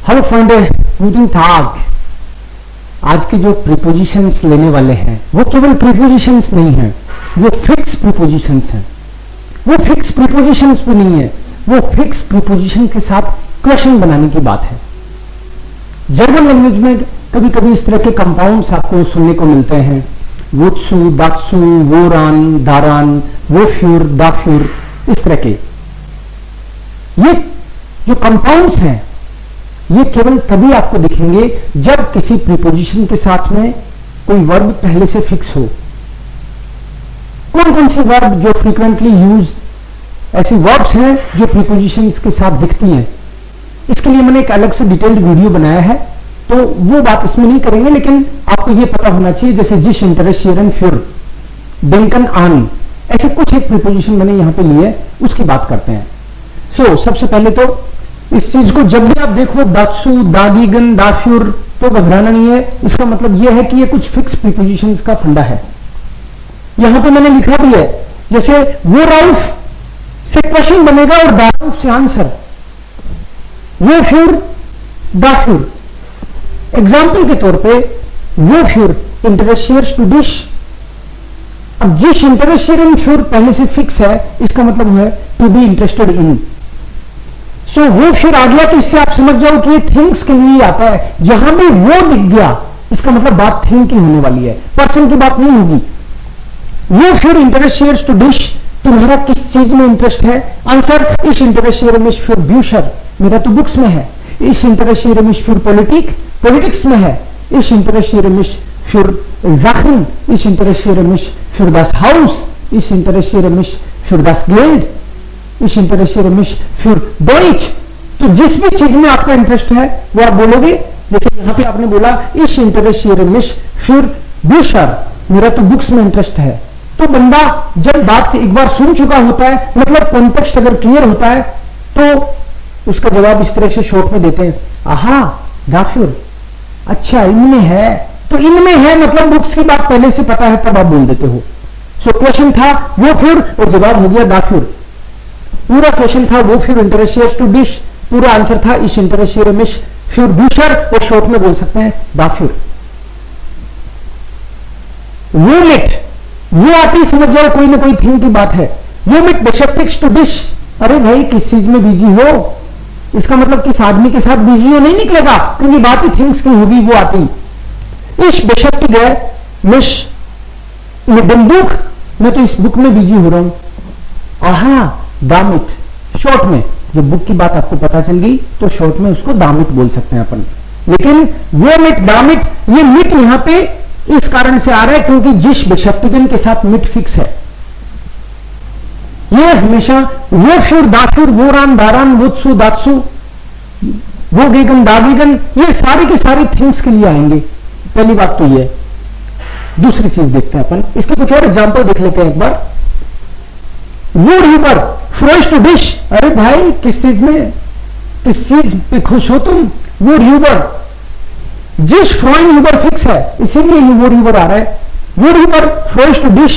Hello friend, गूटन टाग। आज के जो प्रीपोजिशंस लेने वाले हैं वो केवल प्रीपोजिशंस नहीं है, वो फिक्स प्रीपोजिशंस हैं। वो फिक्स प्रीपोजिशंस भी नहीं है, वो फिक्स प्रीपोजिशन के साथ क्वेश्चन बनाने की बात है। जर्मन लैंग्वेज में कभी कभी इस तरह के कंपाउंड्स आपको सुनने को मिलते हैं, वुत्सु, दात्सु, वोरान, दारान, वोफ्यूर, दाफ्यूर, इस तरह के। ये जो कंपाउंड्स हैं ये केवल तभी आपको दिखेंगे जब किसी प्रीपोजिशन के साथ में कोई वर्ब पहले से फिक्स हो। कौन कौन सी वर्ब जो फ्रीक्वेंटली यूज ऐसी वर्ब्स हैं जो प्रीपोजिशंस के साथ दिखती हैं, इसके लिए मैंने एक अलग से डिटेल्ड वीडियो बनाया है, तो वो बात इसमें नहीं करेंगे, लेकिन आपको ये पता होना चाहिए जैसे जिश, इंटरेशियरन, फ्यूर, डेंकन, आन, ऐसे कुछ एक प्रीपोजिशन मैंने यहां पे लिए, उसकी बात करते हैं। सबसे पहले तो इस चीज को जब भी आप देखो दात्सु, दागीगन, दाफ्यूर, तो घबराना नहीं है। इसका मतलब यह है कि ये कुछ फिक्स प्रीपोजिशंस का फंडा है। यहां पे मैंने लिखा भी है, जैसे वो राउफ से क्वेश्चन बनेगा और दारूफ से आंसर, वो फ्यूर, दाफ्यूर। एग्जाम्पल के तौर पे वो फ्यूर इंटरेशियर्स टू डिश। अब जिस इंटरेशियर इन फ्यूर पहले से फिक्स है, इसका मतलब है टू बी इंटरेस्टेड इन। वो फिर आ गया तो इससे आप समझ जाओ कि ये थिंग्स के लिए आता है। जहां भी वो दिख गया इसका मतलब बात थिंग की होने वाली है, पर्सन की बात नहीं होगी। वो फिर इंटरेस्टियर्स टू डिश, तुम्हारा किस चीज में इंटरेस्ट है? आंसर, इस इंटरेस्टियर में फिर ब्यूशर, मेरा तो बुक्स में है। इस इंटरेस्टियर में फिर पॉलिटिक्स में है। इस इंटरेस्टियर में फिर जाखिन, इस इंटरेस्टियर में फिर das हाउस, इस इंटरेस्टियर में फिर das Geld, इस इंटरेस्टियर में फिर डॉइच। तो जिस भी चीज में आपका इंटरेस्ट है वो आप बोलोगे। जैसे यहां पे आपने बोला इस इंटरेस्टियर में फिर ब्यूशर, मेरा तो बुक्स में इंटरेस्ट है। तो बंदा जब बात एक बार सुन चुका होता है, मतलब कॉन्टेक्स्ट अगर क्लियर होता है, तो उसका जवाब इस तरह से शॉर्ट में देते हैं, आहा दाफ्यूर, अच्छा इनमें है, तो इनमें है मतलब बुक्स की बात पहले से पता है, तब आप बोल देते हो। क्वेश्चन था वो फिर और जवाब हो गया दाफ्यूर। पूरा क्वेश्चन था वो फिर इंटरेस्टियर्स टू डिश, पूरा आंसर था इस इंटरेस्टियर में फिर ब्यूशर, और शॉर्ट में बोल सकते हैं दाफ्यूर। वो मिट, वो आती समझ जाओ कोई ना कोई थिंग की बात है। वो मिट बेशफ्टिक्स टू डिश, अरे भाई किस चीज में बिजी हो, इसका मतलब किस आदमी के साथ बिजी हो नहीं निकलेगा, क्योंकि बात ही थिंग्स की होगी, वो आती। इस बेशफ्टिक है मिश में बंदूक, मैं तो इस बुक में बिजी हो रहा हूं। आहा दामिट, शॉर्ट में जब बुक की बात आपको पता चल गई तो शॉर्ट में उसको दामिट बोल सकते हैं अपन। लेकिन वो मिट, दामिट, ये मिट यहां पे इस कारण से आ रहा है क्योंकि जिस बेशफ्टिकन के साथ मिट फिक्स है। ये हमेशा वो फ्यूर, दाफ्यूर, वो रान, दारान, वुत्सु, दात्सु, वो गेगन, दागीगन, ये सारे के सारे थिंग्स के लिए आएंगे। पहली बात तो ये। दूसरी चीज देखते हैं अपन, इसके कुछ और एग्जाम्पल देख लेते हैं एक बार। वो ह्यूबर फ्रोइश टू डिश, अरे भाई किस चीज पे खुश हो तुम? वो ह्यूबर, जिस फ्रॉइन ह्यूबर फिक्स है इसीलिए ये वो ह्यूबर आ रहा है। वो ह्यूबर फ्रोइश टू डिश,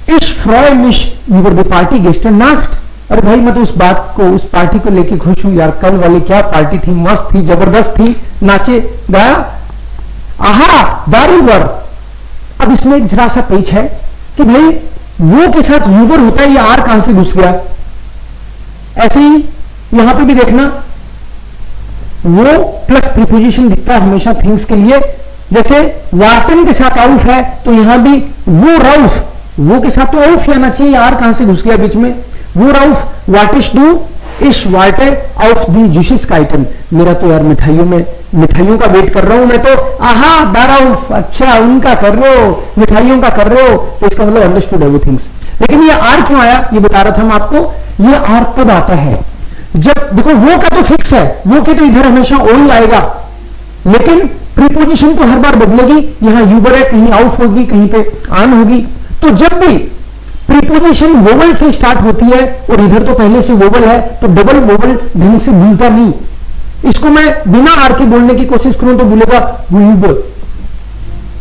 इस फ्रॉय मिश ह्यूबर दी पार्टी गेस्टन नाcht, अरे भाई मैं तो उस बात को, उस पार्टी को लेके खुश हूं यार, कल वाली क्या पार्टी थी, मस्त थी, जबरदस्त थी, नाचे गाया। आहा दारूबर। अब इसमें एक जरा सा पेच है कि भाई वो के साथ ह्यूबर होता है, ये आर कहां से घुस गया। ऐसे ही यहां पे भी देखना, वो प्लस प्रीपोजिशन दिखता है हमेशा थिंग्स के लिए। जैसे वार्टन के साथ आउफ है तो यहां भी वो राउफ, वो के साथ तो आउफ आना चाहिए, आर कहां से घुस गया बीच में। वो राउफ वाटिश डू इस वार्टे ऑफ दी जुशिस काइटन, मेरा तो यार मिठाइयों का वेट कर रहा हूं मैं तो। आहा दाराउफ, अच्छा उनका कर रहे हो, मिठाइयों का कर रहे हो, तो इसका मतलब अंडरस्टूड है वो थिंग्स। लेकिन ये आर क्यों आया ये बता रहा था मैं आपको। ये आर तब आता है जब देखो वो का तो फिक्स है, वो के तो इधर हमेशा ओ ही आएगा, लेकिन प्रीपोजिशन तो हर बार बदलेगी। यहां ह्यूबर है, कहीं आउफ होगी, कहीं पे आन होगी। तो जब भी प्रीपोजिशन वोवल से स्टार्ट होती है और इधर तो पहले से वोवल है, तो डबल वोवल ढंग से मिलता नहीं। इसको मैं बिना आर के बोलने की कोशिश करूं तो बोलेगा ह्यूबर,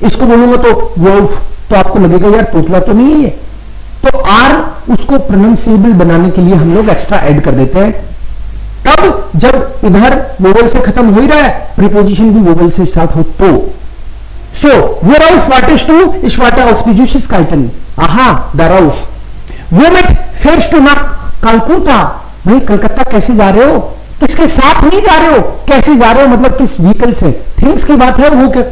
इसको बोलूंगा तो वोल्फ, तो आपको लगेगा यार तोतला तो नहीं है ये। तो आर उसको प्रोनाउंसिएबल बनाने के लिए हम लोग एक्स्ट्रा ऐड कर देते हैं। तब जब इधर वोवल से खत्म हो ही रहा है, प्रीपोजिशन भी वोवल से स्टार्ट हो तो। सो worauf wartest du? Ich warte auf die Süßigkeiten. aha, darauf. Womit fährst du nach Calcutta? भाई कलकत्ता कैसे जा रहे हो? किसके साथ नहीं जा रहे हो, कैसे जा रहे हो, मतलब किस व्हीकल से। थिंग्स की बात है, वो क्या,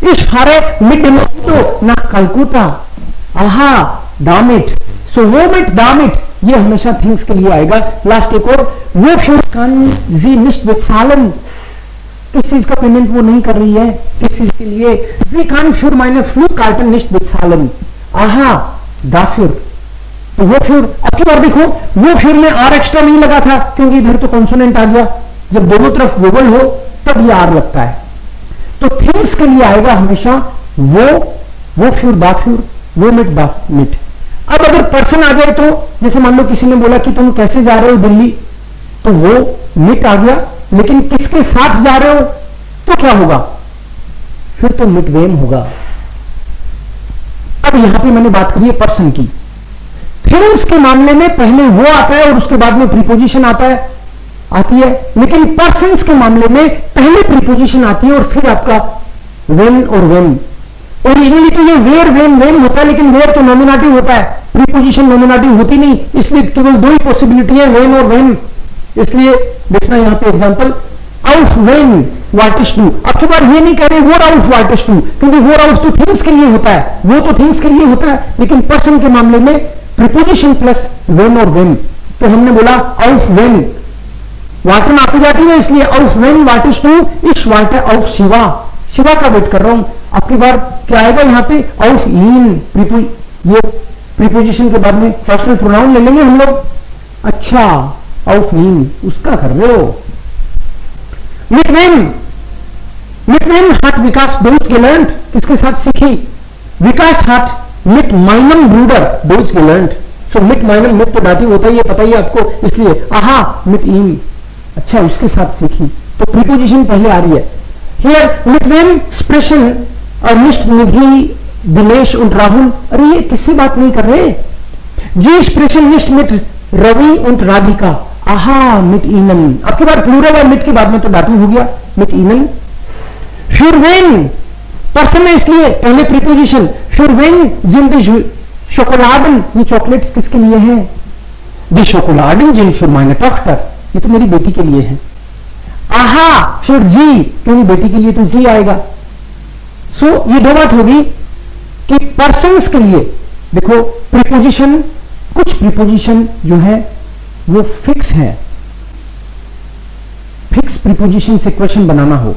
Ich fahre mit dem Auto nach Calcutta. aha, damit. So womit damit, ये हमेशा थिंग्स के लिए आएगा। लास्ट एक और, wofür kann sie nicht bezahlen? किस चीज का पेमेंट वो नहीं कर रही है, किस चीज के लिए। Sie kann für meine Flugkarten nicht bezahlen. aha, dafür. तो वो फिर अब की बार देखो, वो फिर में आर एक्स्ट्रा नहीं लगा था क्योंकि इधर तो कॉन्सोनेंट आ गया। जब दोनों तरफ वोवल हो तब ये आर लगता है। तो थिंग्स के लिए आएगा हमेशा वो फिर दा फिर, वो मिट दा मिट। अब अगर पर्सन आ जाए तो, जैसे मान लो किसी ने बोला कि तुम कैसे जा रहे हो दिल्ली, तो वो मिट आ गया, लेकिन किसके साथ जा रहे हो तो क्या होगा, फिर तो मिट वेम होगा। अब यहां पे मैंने बात करी है पर्सन की। थिंग्स के मामले में पहले वो आता है और उसके बाद में प्रीपोजिशन आती है, लेकिन पर्सन्स के मामले में पहले प्रीपोजिशन आती है और फिर आपका वेन और वेन। ओरिजिनली तो ये वेयर वेन वेन होता है, लेकिन वेयर तो नॉमिनेटिव होता है, प्रीपोजिशन नॉमिनेटिव होती नहीं, इसलिए केवल दो ही पॉसिबिलिटी है, वेन और वेन। इसलिए देखना यहां पे एग्जांपल, आउफ वेन वार्टिस्ट डू। अब की बार ये नहीं कह रहे वो आउफ वार्टिस्ट डू, क्योंकि वो आउफ तो थिंग्स के लिए होता है, वो तो थिंग्स के लिए होता है, लेकिन पर्सन के मामले में प्रीपोजिशन प्लस वेन और वेन। तो हमने बोला आउफ वेन, वाटर आती जाती है, इसलिए आउफ वेन वार्टिस्ट डू इस वाटर आउफ शिवा, शिवा का वेट कर रहा हूं। आपकी बार क्या आएगा यहाँ पे, आउफ इन, ये प्रीपोजिशन के बाद में पर्सनल प्रोनाउन ले लेंगे हम लोग। अच्छा, आउफ इन उसका कर रहे हो। मिट वेम हाट विकास डोज गेलर्ट, किसके साथ सीखी, विकास हाट मिट माइनम ब्रूडर डोज गेलर्ट। सो मिट माइनम, मिट तो डाटी होता है, ये पता ही आपको, इसलिए आहा मिट इन, अच्छा उसके साथ सीखी, तो प्रीपोजिशन पहले आ रही है। हियर मिट वेम स्प्रेशन और मिस्ट निधि दिनेश और राहुल, अरे ये किससे बात नहीं कर रहे, जी स्प्रेशन मिस्ट मिट रवि और राधिका, आहा मिट इनन। आपके बाद प्लूरल है, मिट के बाद में तो डाटी हो गया, मिट इनन। फिर वेन पर्सन है, इसलिए पहले प्रीपोजिशन, फिर वेन जिन दी शोकोलाडन, ये चॉकलेट्स किसके लिए है, दी शोकोलाडन जिन फिर माइने टॉक्टर, ये तो मेरी बेटी के लिए है। आहा फिर जी, क्योंकि बेटी के लिए तो जी आएगा। सो ये दो बात होगी कि पर्सन्स के लिए देखो प्रीपोजिशन, कुछ प्रीपोजिशन जो है वो फिक्स है, फिक्स प्रीपोजिशन से क्वेश्चन बनाना हो,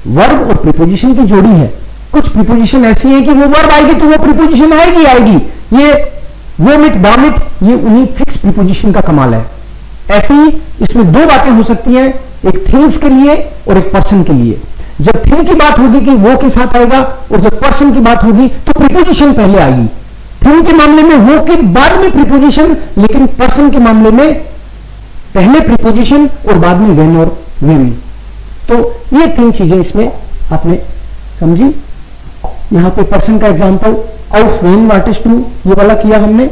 वर्ब और प्रीपोजिशन की जोड़ी है। कुछ प्रीपोजिशन ऐसी है कि वो वर्ब आएगी तो वो प्रीपोजिशन आएगी, ये वो मिट दामिट, ये उन्हीं फिक्स प्रीपोजिशन का कमाल है। ऐसे ही इसमें दो बातें हो सकती हैं, एक थिंग्स के लिए और एक पर्सन के लिए। जब थिंग की बात होगी कि वो के साथ आएगा, और जब पर्सन की बात होगी तो प्रीपोजिशन पहले आएगी। थिंग के मामले में वो के बाद में प्रीपोजिशन, लेकिन पर्सन के मामले में पहले प्रीपोजिशन और बाद में वेन और वेन। तो ये तीन चीजें इसमें आपने समझी। यहां पे पर्सन का एग्जांपल आउफ वेन वार्टिस्ट डू ये वाला किया हमने,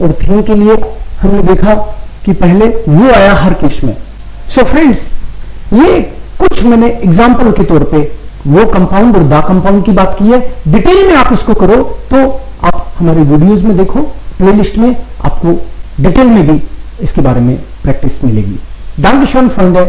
और थिंग के लिए हमने देखा कि पहले वो आया हर केस में। सो फ्रेंड्स, ये कुछ मैंने एग्जांपल के तौर पे वो कंपाउंड और दा कंपाउंड की बात की है। डिटेल में आप इसको करो तो आप हमारे वीडियोस में देखो, प्लेलिस्ट में आपको डिटेल में भी इसके बारे में प्रैक्टिस मिलेगी। Dankeschön, Freunde.